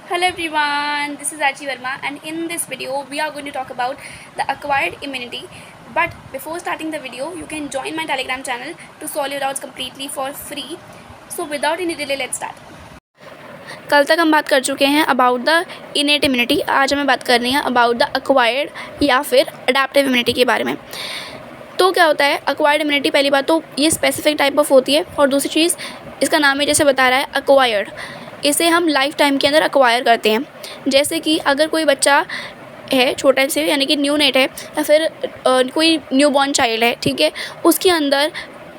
Hello everyone, this is Archie Verma and in this video we are going to talk about the acquired immunity. But before starting the video, you can join my Telegram channel to solve your doubts completely for free. So without any delay, let's start. कल तक हम बात कर चुके हैं about the innate immunity. आज हमें बात करनी है अबाउट द एक्वायर्ड या फिर अडेप्टिव इम्यूनिटी के बारे में। तो क्या होता है एक्वायर्ड इम्यूनिटी? पहली बात तो ये स्पेसिफिक टाइप ऑफ होती है, और दूसरी चीज़ इसका नाम ही जैसे बता रहा है एक्वायर्ड, इसे हम लाइफ टाइम के अंदर एक्वायर करते हैं। जैसे कि अगर कोई बच्चा है छोटा से, यानी कि न्यू नेट है, या फिर कोई न्यू बॉर्न चाइल्ड है, ठीक है, उसके अंदर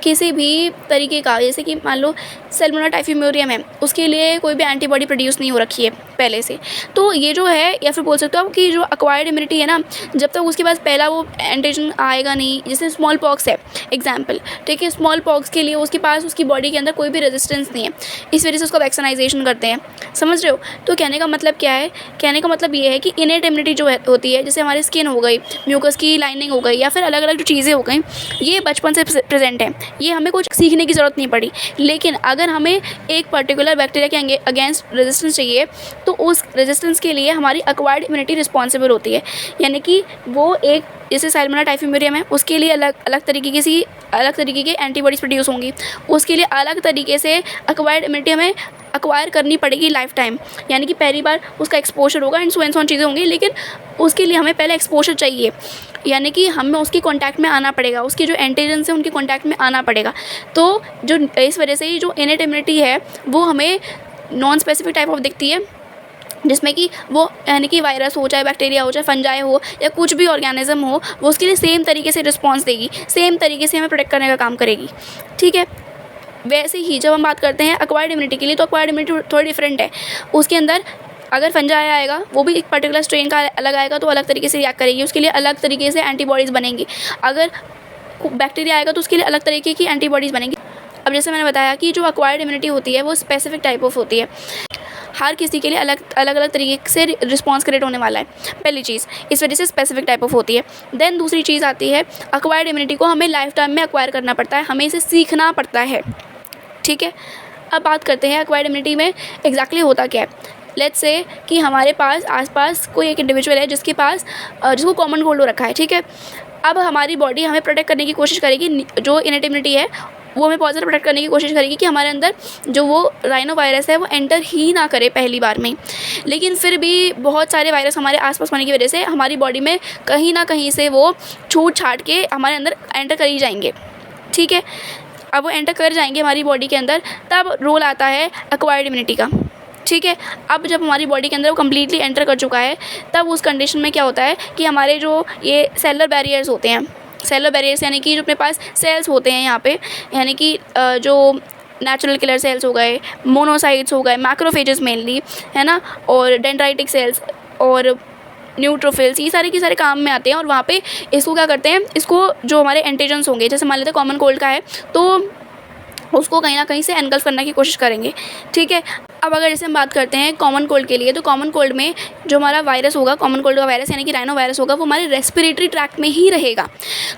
किसी भी तरीके का, जैसे कि मान लो सैल्मोनेला टाइफिमोरियम है, उसके लिए कोई भी एंटीबॉडी प्रोड्यूस नहीं हो रखी है पहले से, तो ये जो है, या फिर बोल सकते हो आप कि जो एक्वायर्ड इम्यूनिटी है ना, जब तक उसके पास पहला वो एंटीजन आएगा नहीं, जैसे स्मॉल पॉक्स है एग्जाम्पल, ठीक है, स्मॉल पॉक्स के लिए उसके पास उसकी बॉडी के अंदर कोई भी रेजिस्टेंस नहीं है, इस वजह से उसको वैक्सीनाइजेशन करते हैं। समझ रहे हो? तो कहने का मतलब क्या है? कहने का मतलब ये है कि इनेट इम्यूनिटी जो होती है, जैसे हमारी स्किन हो गई, म्यूकस की लाइनिंग हो गई, या फिर अलग अलग जो चीज़ें हो गई, ये बचपन से प्रेजेंट है, ये हमें कुछ सीखने की ज़रूरत नहीं पड़ी। लेकिन अगर हमें एक पर्टिकुलर बैक्टीरिया के अगेंस्ट रेजिस्टेंस चाहिए, तो उस रेजिस्टेंस के लिए हमारी एक्वायर्ड इम्यूनिटी रिस्पॉन्सिबल होती है। यानी कि वो एक, जैसे सैल्मोनेला टाइफिमोरियम है, उसके लिए अलग तरीके के एंटीबॉडीज़ प्रोड्यूस होंगी, उसके लिए अलग तरीके से एक्वायर्ड इम्यूनिटी हमें एक्वायर करनी पड़ेगी लाइफ टाइम। यानी कि पहली बार उसका एक्सपोजर होगा एंड सो चीज़ें होंगी, लेकिन उसके लिए हमें पहले एक्सपोजर चाहिए, यानी कि हमें उसकी कांटेक्ट में आना पड़ेगा, उसके जो एंटीजन्स हैं उनके कांटेक्ट में आना पड़ेगा। तो जो इस वजह से ही जो इनेट इम्यूनिटी है वो हमें नॉन स्पेसिफिक टाइप ऑफ दिखती है, जिसमें कि वो, यानी कि वायरस हो, चाहे बैक्टीरिया हो, चाहे फंजाई हो, या कुछ भी ऑर्गेनिज्म हो, वो उसके लिए सेम तरीके से रिस्पॉन्स देगी, सेम तरीके से हमें प्रोटेक्ट करने का काम करेगी। ठीक है, वैसे ही जब हम बात करते हैं एक्वायर्ड इम्यूनिटी के लिए, तो एक्वायर्ड इम्यूनिटी थोड़ी डिफरेंट है। उसके अंदर अगर फंजाई आएगा, वो भी एक पर्टिकुलर स्ट्रेन का अलग आएगा, तो अलग तरीके से रिएक्ट करेगी, उसके लिए अलग तरीके से एंटीबॉडीज़ बनेंगी। अगर बैक्टीरिया आएगा तो उसके लिए अलग तरीके की एंटीबॉडीज़ बनेंगी। अब जैसे मैंने बताया कि जो एक्वायर्ड इम्यूनिटी होती है वो स्पेसिफिक टाइप ऑफ होती है, हर किसी के लिए अलग तरीके से रिस्पॉन्स क्रिएट होने वाला है, पहली चीज़, इस वजह से स्पेसिफिक टाइप ऑफ होती है। देन दूसरी चीज़ आती है, एक्वायर्ड इम्यूनिटी को हमें लाइफ टाइम में एक्वायर करना पड़ता है, हमें इसे सीखना पड़ता है। ठीक है, अब बात करते हैं एक्वायर्ड इम्यूनिटी में एग्जैक्टली होता क्या है। लेट्स से कि हमारे पास आसपास कोई एक इंडिविजुअल है जिसको कॉमन कोल्ड हो रखा है, ठीक है। अब हमारी बॉडी हमें प्रोटेक्ट करने की कोशिश करेगी, जो इनेट इम्यूनिटी है वो हमें पॉजिटिव प्रोटेक्ट करने की कोशिश करेगी कि हमारे अंदर जो वो राइनो वायरस है वो एंटर ही ना करे पहली बार में। लेकिन फिर भी बहुत सारे वायरस हमारे आसपास होने की वजह से हमारी बॉडी में कहीं ना कहीं से वो छूट छाट के हमारे अंदर एंटर कर ही जाएंगे। ठीक है, अब वो एंटर कर जाएंगे हमारी बॉडी के अंदर, तब रोल आता है एक्वायर्ड इम्यूनिटी का। ठीक है, अब जब हमारी बॉडी के अंदर वो कम्प्लीटली एंटर कर चुका है, तब उस कंडीशन में क्या होता है कि हमारे जो ये सेलुलर बैरियर्स होते हैं, सेलुलर बैरियर्स यानी कि जो अपने पास सेल्स होते हैं यहाँ पे, यानी कि जो नेचुरल किलर सेल्स हो गए, मोनोसाइट्स हो गए, मैक्रोफेजेस मेनली, है ना, और डेंड्राइटिक सेल्स और न्यूट्रोफिल्स, ये सारे के सारे काम में आते हैं। और वहाँ पे इसको क्या करते हैं, इसको जो हमारे एंटीजन्स होंगे, जैसे मान लेते हैं कॉमन कोल्ड का है, तो उसको कहीं ना कहीं से एनगल्फ करने की कोशिश करेंगे। ठीक है, अब अगर जैसे हम बात करते हैं कॉमन कोल्ड के लिए, तो कॉमन कोल्ड में जो हमारा वायरस होगा, कॉमन कोल्ड का वायरस यानी कि राइनो वायरस होगा, वो हमारे रेस्पिरेटरी ट्रैक्ट में ही रहेगा।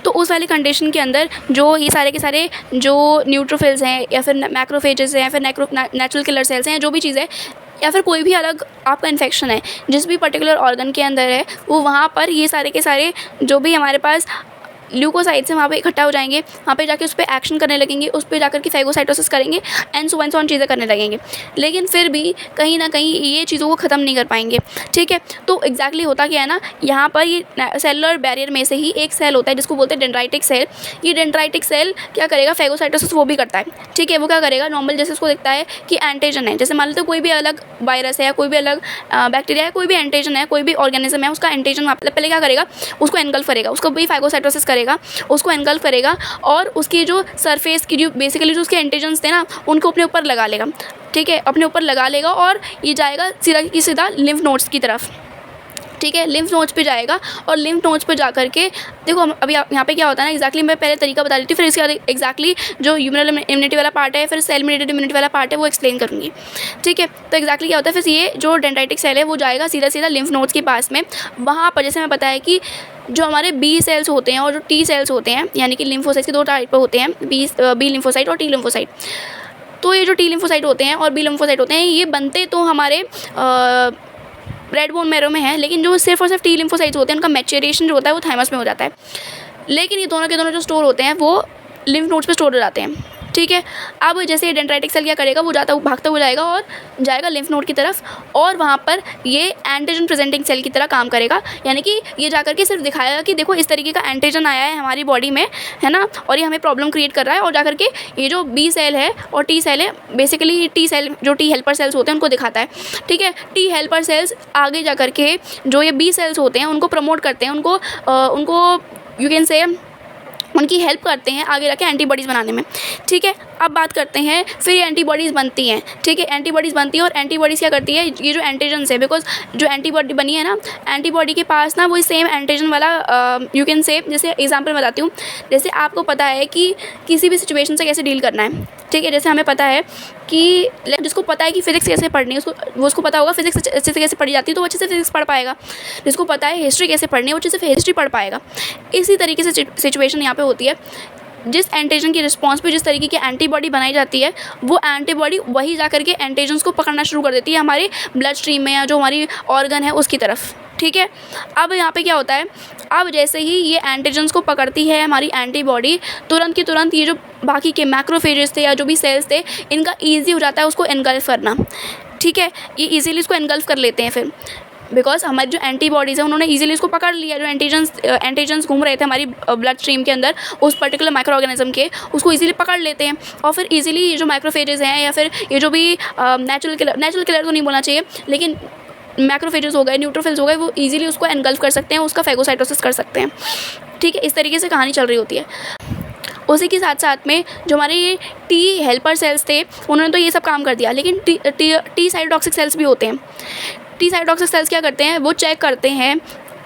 तो उस वाली कंडीशन के अंदर जो ये सारे के सारे जो न्यूट्रोफिल्स हैं, या फिर मैक्रोफेजेस हैं, या फिर नेचुरल किलर सेल्स हैं, जो भी चीज़ है, या फिर कोई भी अलग आपका इन्फेक्शन है जिस भी पर्टिकुलर ऑर्गन के अंदर है, वो वहाँ पर ये सारे के सारे जो भी हमारे पास ल्यूकोसाइट्स हैं वहाँ पे इकट्ठा हो जाएंगे, वहाँ पे जाके उस पर एक्शन करने लगेंगे, उस पर जाकर के फेगोसाइटोसिस करेंगे एंड सो ऑन चीज़ें करने लगेंगे। लेकिन फिर भी कहीं ना कहीं ये चीज़ों को ख़त्म नहीं कर पाएंगे। ठीक है, तो एग्जैक्टली होता क्या है ना, यहाँ पर ये सेलुलर बैरियर में से ही एक सेल होता है जिसको बोलते हैं डेंड्राइटिक सेल। ये डेंड्राइटिक सेल क्या करेगा, फेगोसाइटोसिस वो भी करता है। ठीक है, वो क्या करेगा, नॉर्मल जैसे उसको दिखता है कि एंटीजन है, जैसे मान लेते कोई भी अलग वायरस है या कोई भी अलग बैक्टीरिया है, कोई भी एंटीजन है, कोई भी ऑर्गेनिज्म है, उसका एंटीजन पहले क्या करेगा, उसको एनगल्फ करेगा, उसको भी फेगोसाइटोसिस करेगा, उसको एनगल्फ करेगा, और उसकी जो सरफेस की जो बेसिकली जो उसके एंटीजन्स थे ना, उनको अपने ऊपर लगा लेगा। ठीक है, अपने ऊपर लगा लेगा, और ये जाएगा सीधा की सीधा लिम्फ नोड्स की तरफ। ठीक है, लिम्फ नोड्स पे जाएगा, और लिम्फ नोड्स पे जा करके देखो अभी यहाँ पे क्या होता है ना, एग्जैक्टली मैं पहले तरीका बता देती हूँ, फिर इसके बाद एग्जैक्टली जो ह्यूमरल इम्यूनिटी वाला पार्ट है, फिर सेल मेडिएटेड इम्यूनिटी वाला पार्ट है, वो एक्सप्लेन करूँगी। ठीक है, तो एग्जैक्टली क्या होता है, फिर ये जो डेंड्राइटिक सेल है वो जाएगा सीधा सीधा लिम्फ नोड्स के पास में। वहाँ पर जैसे मैं बताया कि जो हमारे बी सेल्स होते हैं और जो टी सेल्स होते हैं, यानी कि लिम्फोसाइट्स के दो टाइप होते हैं, बी लिम्फोसाइट और टी लिम्फोसाइट। तो ये जो टी लिम्फोसाइट होते हैं और बी लिम्फोसाइट होते हैं, ये बनते तो हमारे रेड बोन मैरो में है, लेकिन जो सिर्फ और सिर्फ टी लिम्फोसाइट्स होते हैं उनका मैच्योरेशन जो होता है वो थाइमस में हो जाता है। लेकिन ये दोनों के दोनों जो स्टोर होते हैं वो लिम्फ नोड्स पे स्टोर हो जाते हैं, ठीक है। अब जैसे डेंड्राइटिक सेल क्या करेगा, वो भागता हुआ जाएगा और जाएगा लिम्फ नोड की तरफ, और वहाँ पर ये एंटीजन प्रेजेंटिंग सेल की तरह काम करेगा। यानी कि ये जाकर के सिर्फ दिखाएगा कि देखो इस तरीके का एंटीजन आया है हमारी बॉडी में, है ना, और ये हमें प्रॉब्लम क्रिएट कर रहा है। और जाकर के ये जो बी सेल है और टी सेल है, बेसिकली टी सेल जो टी हेल्पर सेल्स होते हैं उनको दिखाता है, ठीक है। टी हेल्पर सेल्स आगे जा कर के जो ये बी सेल्स होते हैं उनको प्रमोट करते हैं, उनको यू कैन से उनकी हेल्प करते हैं आगे जाके एंटीबॉडीज़ बनाने में, ठीक है। अब बात करते हैं फिर ये एंटीबॉडीज़ बनती हैं, ठीक है। एंटीबॉडीज़ बनती है और एंटीबॉडीज़ क्या करती है, ये जो एंटीजन्स है, बिकॉज जो एंटीबॉडी बनी है ना, एंटीबॉडी के पास ना वही सेम एंटीजन वाला यू कैन से, जैसे एग्जांपल बताती हूँ। जैसे आपको पता है कि किसी भी सिचुएशन से कैसे डील करना है, ठीक है। जैसे हमें पता है कि जिसको पता है कि फिजिक्स कैसे पढ़नी है, उसको पता होगा फिजिक्स अच्छे से कैसे पढ़ी जाती है, तो वो अच्छे से फिजिक्स पढ़ पाएगा। जिसको पता है हिस्ट्री कैसे पढ़नी है, वो अच्छे से हिस्ट्री पढ़ पाएगा। इसी तरीके से सिचुएशन यहाँ पे होती है। जिस एंटीजन की रिस्पॉन्स पे जिस तरीके की एंटीबॉडी बनाई जाती है, वो एंटीबॉडी वही जा करके एंटीजन्स को पकड़ना शुरू कर देती है हमारे ब्लड स्ट्रीम में या जो हमारी ऑर्गन है उसकी तरफ, ठीक है। अब यहाँ पे क्या होता है, अब जैसे ही ये एंटीजन्स को पकड़ती है हमारी एंटीबॉडी, तुरंत की तुरंत ये जो बाकी के मैक्रोफेजेस थे या जो भी सेल्स थे, इनका ईजी हो जाता है उसको एनगल्फ करना, ठीक है। ये ईजिली इसको एनगल्फ कर लेते हैं फिर, बिकॉज हमारी जो एंटीबॉडीज़ है उन्होंने इजीली इसको पकड़ लिया। जो एंटीजन्स घूम रहे थे हमारी ब्लड स्ट्रीम के अंदर उस पर्टिकुलर माइक्रो ऑर्गेनिज्म के, उसको इजीली पकड़ लेते हैं और फिर इजीली ये जो माइक्रोफेजेस हैं या फिर ये जो भी नेचुरल किलर तो नहीं बोलना चाहिए, लेकिन मैक्रोफेजेस हो गए, न्यूट्रोफिल्स हो गए, वो इजीली उसको एनगल्फ कर सकते हैं, उसका फेगोसाइटोसिस कर सकते हैं, ठीक है। इस तरीके से कहानी चल रही होती है। उसी के साथ साथ में जो हमारे ये टी हेल्पर सेल्स थे उन्होंने तो ये सब काम कर दिया, लेकिन टी साइटोटॉक्सिक सेल्स भी होते हैं। टी साइटोटॉक्सिक सेल्स क्या करते हैं, वो चेक करते हैं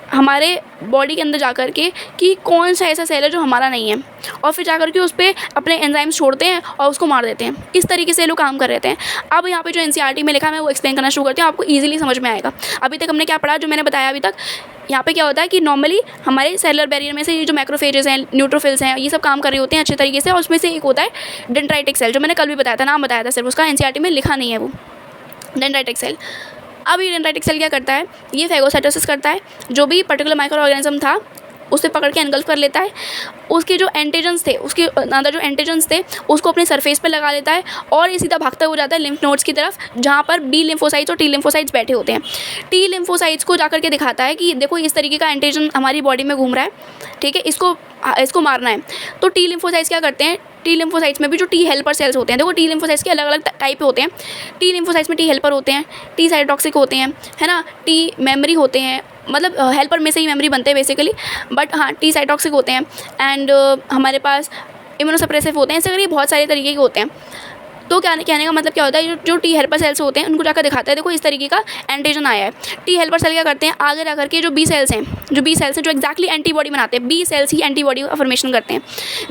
हमारे बॉडी के अंदर जाकर के कि कौन सा ऐसा सेल है जो हमारा नहीं है, और फिर जाकर के उस पर अपने एंजाइम्स छोड़ते हैं और उसको मार देते हैं। इस तरीके से लोग काम कर रहे हैं। अब यहाँ पे जो एनसीईआरटी में लिखा है मैं वो एक्सप्लेन करना शुरू करती हूँ, आपको ईजिली समझ में आएगा। अभी तक हमने क्या पढ़ा, जो मैंने बताया अभी तक, यहाँ पे क्या होता है कि नॉर्मली हमारे सेलुलर बैरियर में से ये जो मैक्रोफेजेस हैं, न्यूट्रोफिल्स हैं, ये सब काम कर रहे होते हैं अच्छे तरीके से, और उसमें से एक होता है डेंड्राइटिक सेल, जो मैंने कल भी बताया था, नाम बताया था सिर्फ उसका, एनसीईआरटी में लिखा नहीं है वो डेंड्राइटिक सेल। अब ये डेंड्राइटिक सेल क्या करता है, ये फेगोसाइटोसिस करता है, जो भी पर्टिकुलर माइक्रो ऑर्गेनिज्म था उसे पकड़ के एनगल्फ कर लेता है। उसके जो एंटीजन्स थे, उसके अंदर जो एंटीजन्स थे उसको अपने सरफेस पे लगा लेता है और ये सीधा भागता हो जाता है लिम्फ नोड्स की तरफ, जहाँ पर बी लिम्फोसाइट्स और टी लिम्फोसाइट्स बैठे होते हैं। टी लिम्फोसाइट्स को जाकर के दिखाता है कि देखो इस तरीके का एंटीजन हमारी बॉडी में घूम रहा है, ठीक है, इसको मारना है। तो टी लिम्फोसाइट्स क्या करते हैं, टी लिम्फोसाइट्स में भी जो टी हेल्पर सेल्स होते हैं, देखो टी लिम्फोसाइट्स के अलग अलग टाइप होते हैं। टी लिम्फोसाइट्स में टी हेल्पर होते हैं, टी साइटोटॉक्सिक होते हैं, है ना, टी मेमोरी होते हैं, मतलब हेल्पर में से ही मेमोरी बनते हैं बेसिकली, बट हाँ टी साइटोटॉक्सिक होते हैं, एंड हमारे पास इम्यूनोसप्रेसिव होते हैं। ऐसे करके बहुत सारे तरीके के होते हैं। तो कहने का मतलब क्या होता है, जो टी हेल्पर सेल्स होते हैं उनको जाकर दिखाता है देखो इस तरीके का एंटीजन आया है। टी हेल्पर सेल क्या करते हैं, आगे जा करके जो बी सेल्स हैं जो एक्जैक्टली एंटीबॉडी बनाते हैं, बी सेल्स ही एंटीबॉडी का फॉर्मेशन करते हैं।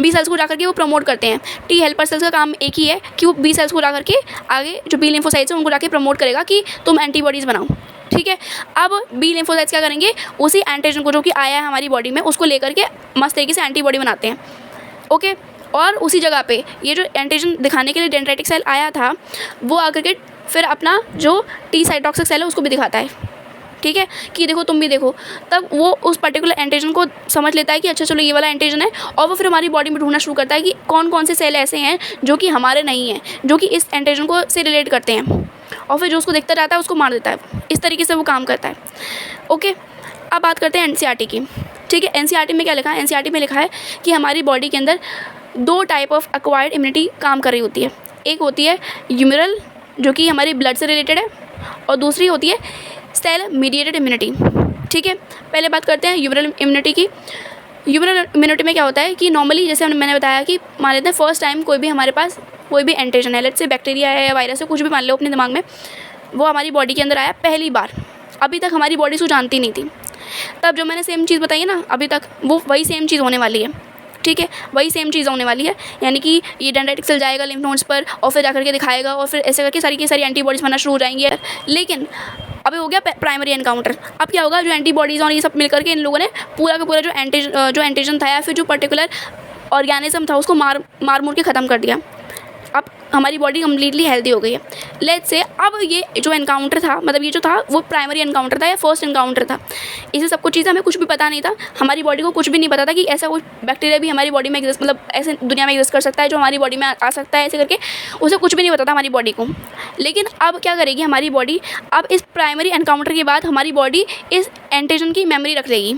बी सेल्स को जाकर के वो प्रमोट करते हैं। टी हेल्पर सेल्स का काम एक ही है कि वो बी सेल्स को जाकर के आगे जो बी लिम्फोसाइट्स हैं उनको जाके प्रमोट करेगा कि तुम एंटीबॉडीज़ बनाओ, ठीक है। अब बी लिम्फोसाइट्स क्या करेंगे, उसी एंटीजन को जो कि आया है हमारी बॉडी में उसको लेकर के मस्त तरीके से एंटीबॉडी बनाते हैं, ओके। और उसी जगह पे ये जो एंटीजन दिखाने के लिए डेंड्राइटिक सेल आया था वो आकर के फिर अपना जो टी साइटोटॉक्सिक सेल है उसको भी दिखाता है, ठीक है, कि देखो तुम भी देखो। तब वो उस पर्टिकुलर एंटीजन को समझ लेता है कि अच्छा चलो ये वाला एंटीजन है, और वो फिर हमारी बॉडी में ढूंढना शुरू करता है कि कौन कौन से सेल ऐसे हैं जो कि हमारे नहीं हैं, जो कि इस एंटीजन को से रिलेट करते हैं, और फिर जो उसको देखता जाता है उसको मार देता है। इस तरीके से वो काम करता है, ओके। अब बात करते हैं एनसीईआरटी की, ठीक है। एनसीईआरटी में क्या लिखा है, एनसीईआरटी में लिखा है कि हमारी बॉडी के अंदर दो टाइप ऑफ एक्वायर्ड इम्यूनिटी काम कर रही होती है। एक होती है ह्यूमरल जो कि हमारी ब्लड से रिलेटेड है, और दूसरी होती है सेल मीडिएटेड इम्यूनिटी, ठीक है। पहले बात करते हैं ह्यूमरल इम्यूनिटी की। ह्यूमरल इम्यूनिटी में क्या होता है कि नॉर्मली जैसे मैंने बताया कि मान लेते हैं फर्स्ट टाइम कोई भी हमारे पास कोई भी एंटीजन है, लेट्स से बैक्टीरिया है या वायरस है, कुछ भी मान लो अपने दिमाग में, वो हमारी बॉडी के अंदर आया पहली बार, अभी तक हमारी बॉडी उसको जानती नहीं थी। तब जो मैंने सेम चीज़ बताई ना अभी तक, वो वही सेम चीज़ होने वाली है, ठीक है, वही सेम चीज़ होने वाली है। यानी कि ये डेंड्राइटिक सेल जाएगा लिम्फ नोड्स पर और फिर जाकर के दिखाएगा, और फिर ऐसे करके सारी एंटीबॉडीज़ बनना शुरू हो जाएंगी। लेकिन अभी हो गया प्राइमरी एनकाउंटर। अब क्या होगा, जो एंटीबॉडीज़ और ये सब मिलकर के इन लोगों ने पूरा का पूरा जो एंटीजन था या फिर जो पर्टिकुलर ऑर्गेनिज्म था उसको मार के ख़त्म कर दिया। अब हमारी बॉडी कम्प्लीटली हेल्दी हो गई है। लेट्स से अब ये जो एनकाउंटर था, मतलब ये जो था वो प्राइमरी एनकाउंटर था या फर्स्ट एनकाउंटर था, इसे सब कुछ चीज़ें हमें कुछ भी पता नहीं था, हमारी बॉडी को कुछ भी नहीं पता था कि ऐसा कुछ बैक्टीरिया भी हमारी बॉडी में एग्जिस्ट, मतलब ऐसे दुनिया में एग्जिस्ट कर सकता है जो हमारी बॉडी में आ सकता है, ऐसे करके उसे कुछ भी नहीं पता था हमारी बॉडी को। लेकिन अब क्या करेगी हमारी बॉडी, अब इस प्राइमरी एनकाउंटर के बाद हमारी बॉडी इस एंटीजन की मेमोरी रख लेगी।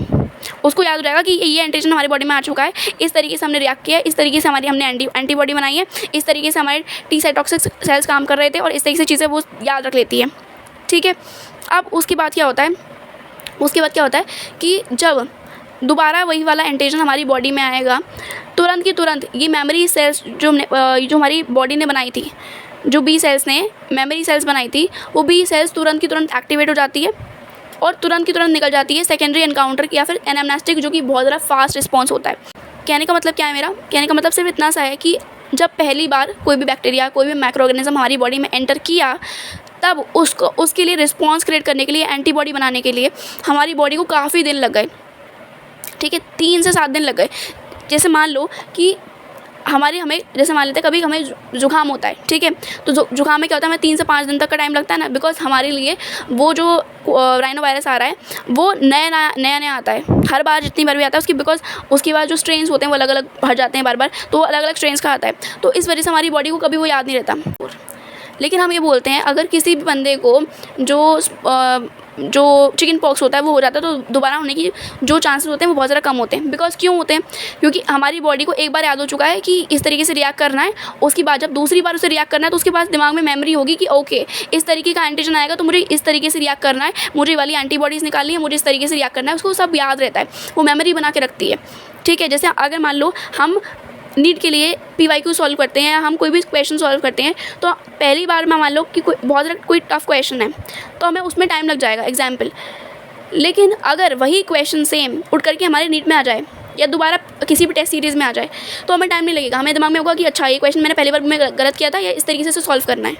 उसको याद हो जाएगा कि ये एंटीजन हमारी बॉडी में आ चुका है, इस तरीके से हमने रिएक्ट किया है, इस तरीके से हमने एंटीबॉडी बनाई है, इस तरीके से हमारे टी साइटोक्सिक सेल्स काम कर रहे थे, और इस तरीके से चीज़ें वो याद रख लेती है। ठीक है, अब उसके बाद क्या होता है कि जब दोबारा वही वाला एंटीजन हमारी बॉडी में आएगा, तुरंत की तुरंत ये मेमोरी सेल्स जो हमारी बॉडी ने बनाई थी, जो बी सेल्स ने मेमोरी सेल्स बनाई थी, वो बी सेल्स तुरंत की तुरंत एक्टिवेट हो जाती है और तुरंत की तुरंत निकल जाती है सेकेंडरी एनकाउंटर या फिर एनामनेस्टिक, जो कि बहुत ज़्यादा फास्ट रिस्पॉन्स होता है। कहने का मतलब क्या है मेरा? कहने का मतलब सिर्फ इतना सा है कि जब पहली बार कोई भी बैक्टीरिया, कोई भी माइक्रो ऑर्गेनिज्म हमारी बॉडी में एंटर किया, तब उसके लिए रिस्पॉन्स क्रिएट करने के लिए, एंटीबॉडी बनाने के लिए हमारी बॉडी को काफ़ी दिन लग गए। ठीक है, 3 से 7 दिन लग गए। जैसे मान लो कि हमें जैसे मान लेते हैं कभी हमें जुकाम होता है, ठीक है, तो जुकाम में क्या होता है, हमें 3 से 5 दिन तक का टाइम लगता है ना, बिकॉज हमारे लिए वो जो राइनो वायरस आ रहा है वो नया आता है, हर बार जितनी बार भी आता है उसकी, बिकॉज उसके बाद जो स्ट्रेन्स होते हैं वो अलग अलग भर जाते हैं बार, तो वो अलग अलग स्ट्रेन्स का आता है, तो इस वजह से हमारी बॉडी को कभी वो याद नहीं रहता। लेकिन हम ये बोलते हैं अगर किसी भी बंदे को जो चिकन पॉक्स होता है वो हो जाता है, तो दोबारा होने की जो चांसेस होते हैं वो बहुत ज़्यादा कम होते हैं। बिकॉज क्यों होते हैं? क्योंकि हमारी बॉडी को एक बार याद हो चुका है कि इस तरीके से रिएक्ट करना है, उसके बाद जब दूसरी बार उसे रिएक्ट करना है तो उसके पास दिमाग में मेमोरी होगी कि ओके इस तरीके का एंटीजन आएगा तो मुझे इस तरीके से रिएक्ट करना है, मुझे वाली एंटीबॉडीज़ निकालनी है, मुझे इस तरीके से रिएक्ट करना है, उसको सब याद रहता है, वो मेमोरी बना के रखती है। ठीक है, जैसे अगर मान लो हम नीट के लिए PYQ सॉल्व करते हैं, हम कोई भी क्वेश्चन सॉल्व करते हैं, तो पहली बार में मान लो कि कोई टफ क्वेश्चन है तो हमें उसमें टाइम लग जाएगा एग्जाम्पल। लेकिन अगर वही क्वेश्चन सेम उठ करके हमारे नीट में आ जाए या दोबारा किसी भी टेस्ट सीरीज़ में आ जाए तो हमें टाइम नहीं लगेगा, हमें दिमाग में होगा कि अच्छा ये क्वेश्चन मैंने पहली बार में गलत किया था या इस तरीके से सॉल्व करना है।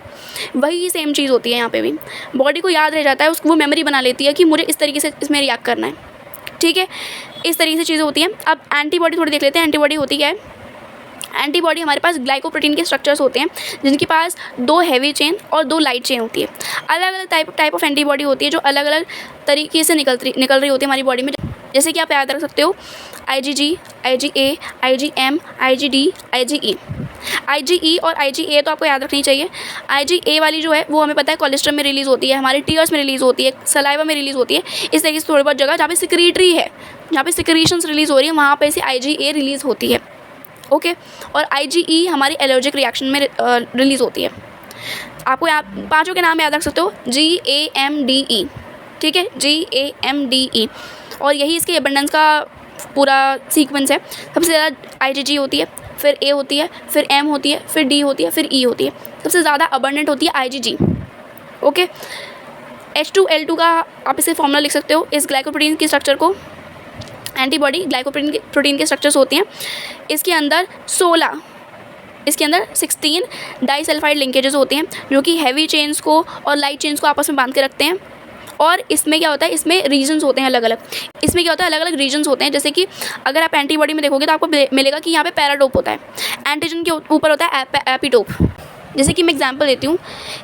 वही सेम चीज़ होती है यहाँ पे भी, बॉडी को याद रह जाता है, उसको वो मेमोरी बना लेती है कि मुझे इस तरीके से इसमें रिएक्ट करना है। ठीक है, इस तरीके से चीज़ें होती हैं। अब एंटीबॉडी थोड़ी देख लेते हैं। एंटीबॉडी होती क्या है? एंटीबॉडी हमारे पास ग्लाइकोप्रोटीन के स्ट्रक्चर्स होते हैं जिनके पास 2 हैवी चेन और 2 लाइट चेन होती है। अलग अलग टाइप ऑफ एंटीबॉडी होती है जो अलग अलग तरीके से निकल रही होती है हमारी बॉडी में। जैसे कि आप याद रख सकते हो IgG, IgA, IgM, IgD, IgE। IgE और IgA तो आपको याद रखनी चाहिए। IgA वाली जो है वो हमें पता है कोलेस्ट्रम में रिलीज़ होती है, हमारे टीयर्स में रिलीज़ होती है, सलाइवा में रिलीज़ होती है। इस तरीके से थोड़ी बहुत जगह जहाँ पे सिक्रीटरी है, जहाँ पे सिक्रीशंस रिलीज़ हो रही है, वहाँ पे से IgA रिलीज़ होती है। ओके, और IgE हमारी एलर्जिक रिएक्शन में रिलीज़ होती है। आपको यहाँ 5 के नाम याद रख सकते हो, GAMDE। ठीक है, GAMDE, और यही इसके एबंडेंस का पूरा सीक्वेंस है। सबसे ज़्यादा IgG होती है, फिर A होती है, फिर M होती है, फिर D होती है, फिर E होती है। सबसे ज़्यादा अबंडेंट होती है IgG। ओके, H2L2 का आप इसे फॉर्मूला लिख सकते हो इस ग्लाइकोप्रोटीन की स्ट्रक्चर को। एंटीबॉडी ग्लाइकोप्रोटीन के स्ट्रक्चर्स होती हैं। इसके अंदर 16 डाइसल्फाइड लिंकेजेस होते हैं जो कि हैवी चेन्स को और लाइट चेन्स को आपस में बांध के रखते हैं। और इसमें क्या होता है, इसमें रीजन्स होते हैं अलग अलग। इसमें क्या होता है, अलग अलग रीजन्स होते हैं। जैसे कि अगर आप एंटीबॉडी में देखोगे तो आपको मिलेगा कि यहाँ पे पैराटोप होता है, एंटीजन के ऊपर होता है एपिटोप। जैसे कि मैं एग्जांपल देती हूँ,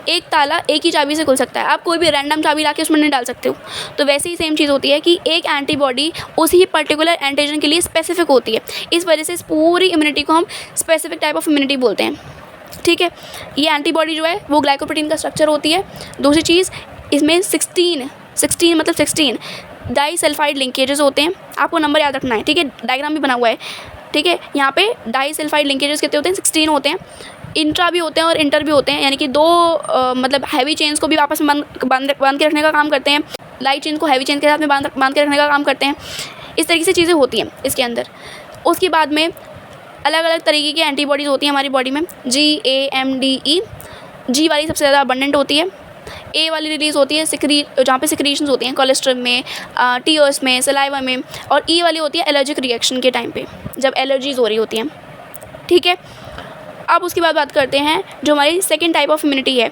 एक ताला एक ही चाबी से खुल सकता है, आप कोई भी रैंडम चाबी लाके उसमें नहीं डाल सकते हो। तो वैसे ही सेम चीज़ होती है कि एक एंटीबॉडी उसी पर्टिकुलर एंटीजन के लिए स्पेसिफिक होती है। इस वजह से इस पूरी इम्यूनिटी को हम स्पेसिफिक टाइप ऑफ इम्यूनिटी बोलते हैं। ठीक है, ये एंटीबॉडी जो है वो ग्लाइकोप्रोटीन का स्ट्रक्चर होती है। दूसरी चीज़, इसमें 16 डाइसल्फाइड लिंकेजेस होते हैं। आपको नंबर याद रखना है, ठीक है, डायग्राम भी बना हुआ है। ठीक है, यहाँ पे डाइसल्फाइड लिंकेजेस कितने होते हैं? 16 होते हैं। इंट्रा भी होते हैं और इंटर भी होते हैं, यानी कि 2 मतलब हैवी चेन्स को भी आपस में बांध के रखने का काम करते हैं, लाइट चेन को हैवी चेन के साथ में बांध के रखने का काम करते हैं। इस तरीके से चीज़ें होती हैं इसके अंदर। उसके बाद में अलग अलग तरीके की एंटीबॉडीज़ होती हैं हमारी बॉडी में। GAMDE, G वाली सबसे ज़्यादा अबंडेंट होती है। A वाली रिलीज़ होती है जहाँ पे सिक्रीशंस होती हैं कोलेस्ट्रॉल में, टीयर्स में, सलाइवा में। और E वाली होती है एलर्जिक रिएक्शन के टाइम पे, जब एलर्जीज हो रही होती हैं। ठीक है, अब उसके बाद बात करते हैं जो हमारी सेकेंड टाइप ऑफ इम्यूनिटी है।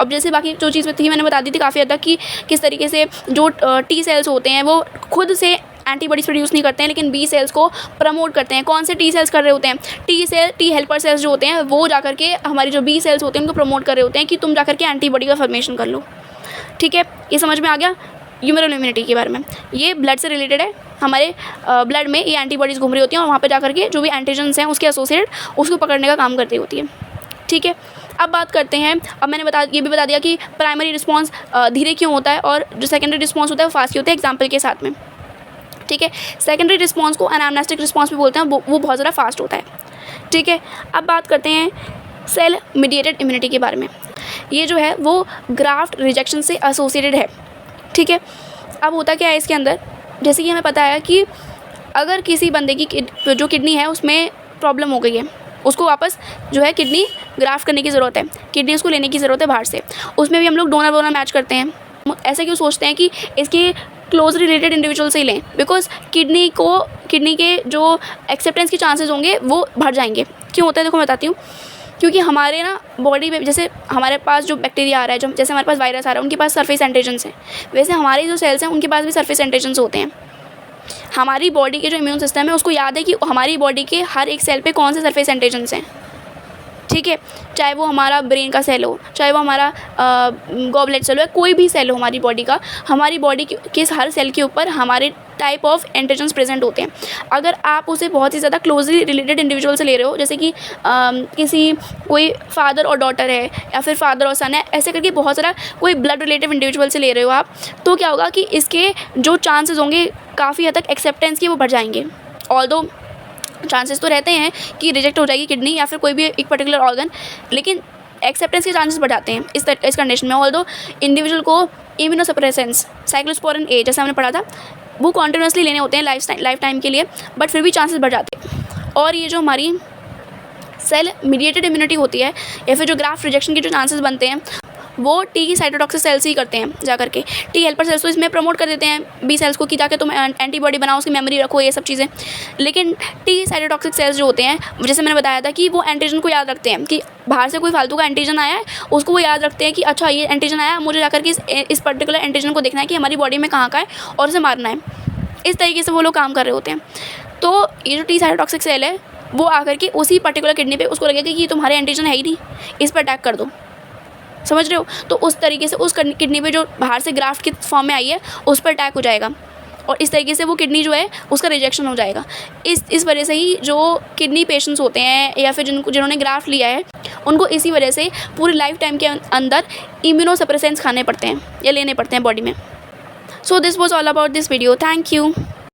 अब जैसे बाकी जो चीज़ थी मैंने बता दी थी काफ़ी हद तक कि किस तरीके से जो T सेल्स होते हैं वो खुद से एंटीबॉडीज प्रोड्यूस नहीं करते हैं, लेकिन बी सेल्स को प्रमोट करते हैं। कौन से टी सेल्स कर रहे होते हैं? टी हेल्पर सेल्स जो होते हैं वो जाकर के हमारी जो बी सेल्स होते हैं उनको प्रमोट कर रहे होते हैं कि तुम जाकर के एंटीबॉडी का फॉर्मेशन कर लो। ठीक है, ये समझ में आ गया ह्यूमरल इम्यूनिटी के बारे में। ये ब्लड से रिलेटेड है, हमारे ब्लड में ये एंटीबॉडीज़ घूम रही होती हैं और वहाँ पर जाकर के जो भी एंटीजन्स हैं उसके एसोसिएटेड उसको पकड़ने का काम करती होती है। ठीक है, अब बात करते हैं, अब मैंने ये भी बता दिया कि प्राइमरी रिस्पॉन्स धीरे क्यों होता है और जो सेकेंडरी रिस्पॉन्स होता है वो फास्ट होता है एग्जाम्पल के साथ में। ठीक है, सेकेंडरी रिस्पॉन्स को एनामनेस्टिक रिस्पॉन्स भी बोलते हैं, वो बहुत ज़्यादा फास्ट होता है। ठीक है, अब बात करते हैं सेल मीडिएटेड इम्यूनिटी के बारे में। ये जो है वो ग्राफ्ट रिजेक्शन से एसोसिएटेड है। ठीक है, अब होता क्या है इसके अंदर, जैसे कि हमें पता है कि अगर किसी बंदे की जो किडनी है उसमें प्रॉब्लम हो गई है, उसको वापस जो है किडनी ग्राफ्ट करने की ज़रूरत है, किडनी उसको लेने की ज़रूरत है बाहर से, उसमें भी हम लोग डोनर मैच करते हैं। ऐसा क्यों सोचते हैं कि इसके क्लोज रिलेटेड इंडिविजुअल से ही लें? बिकॉज किडनी के जो एक्सेप्टेंस के चांसेस होंगे वो बढ़ जाएंगे। क्यों होता है देखो मैं बताती हूँ। क्योंकि हमारे ना बॉडी में जैसे हमारे पास जो बैक्टीरिया आ रहा है, जो जैसे हमारे पास वायरस आ रहा है, उनके पास सरफेस एंटीजन्स हैं, वैसे हमारे जो सेल्स हैं उनके पास भी सरफेस एंटीजन्स होते हैं। हमारी बॉडी के जो इम्यून सिस्टम है उसको याद है कि हमारी बॉडी के हर एक सेल पे कौन से सरफेस एंटीजन्स हैं। ठीक है, चाहे वो हमारा ब्रेन का सेल हो, चाहे वो हमारा गॉबलेट सेल हो, कोई भी सेल हो हमारी बॉडी का, हमारी बॉडी के हर सेल के ऊपर हमारे टाइप ऑफ एंटीजन्स प्रेजेंट होते हैं। अगर आप उसे बहुत ही ज़्यादा क्लोजली रिलेटेड इंडिविजुअल से ले रहे हो, जैसे कि कोई फादर और डॉटर है या फिर फादर और सन है, ऐसे करके बहुत सारा कोई ब्लड रिलेटिव इंडिविजुअल से ले रहे हो आप, तो क्या होगा कि इसके जो चांसेस होंगे काफ़ी हद तक एक्सेप्टेंस के वो बढ़ जाएंगे। ऑल्दो चांसेस तो रहते हैं कि रिजेक्ट हो जाएगी किडनी या फिर कोई भी एक पर्टिकुलर ऑर्गन, लेकिन एक्सेप्टेंस के चांसेस बढ़ जाते हैं इस कंडीशन में। ऑल्दो इंडिविजुअल को इम्यूनोसप्रेसेंट्स साइक्लोस्पोरिन ए जैसे हमने पढ़ा था वो कॉन्टिन्यूसली लेने होते हैं लाइफ टाइम के लिए, बट फिर भी चांसेस बढ़ जाते हैं। और ये जो हमारी सेल मीडिएटेड इम्यूनिटी होती है या फिर जो ग्राफ्ट रिजेक्शन के जो चांसेस बनते हैं वो टी की साइटोटॉक्सिक सेल्स ही करते हैं जाकर के। टी हेल्पर सेल्स तो इसमें प्रमोट कर देते हैं बी सेल्स को कि जाके तुम एंटीबॉडी बनाओ, उसकी मेमोरी रखो, ये सब चीज़ें। लेकिन टी साइटोटॉक्सिक सेल्स जो होते हैं, जैसे मैंने बताया था कि वो एंटीजन को याद रखते हैं कि बाहर से कोई फालतू का एंटीजन आया है उसको वो याद रखते हैं कि अच्छा ये एंटीजन आया, मुझे जाकर के इस पर्टिकुलर एंटीजन को देखना है कि हमारी बॉडी में कहाँ का है और उसे मारना है। इस तरीके से वो लोग काम कर रहे होते हैं। तो ये जो टी साइटोटॉक्सिक सेल है वो आकर के उसी पर्टिकुलर किडनी पे उसको लगेगा कि तुम्हारे एंटीजन है ही नहीं, इस पर अटैक कर दो। समझ रहे हो? तो उस तरीके से उस किडनी पे जो बाहर से ग्राफ्ट की फॉर्म में आई है उस पर अटैक हो जाएगा और इस तरीके से वो किडनी जो है उसका रिजेक्शन हो जाएगा। इस वजह से ही जो किडनी पेशेंट्स होते हैं या फिर जिन्होंने ग्राफ्ट लिया है उनको इसी वजह से पूरी लाइफ टाइम के अंदर इम्यूनोसप्रेसेंट्स खाने पड़ते हैं या लेने पड़ते हैं बॉडी में। So this was all about this video. Thank you.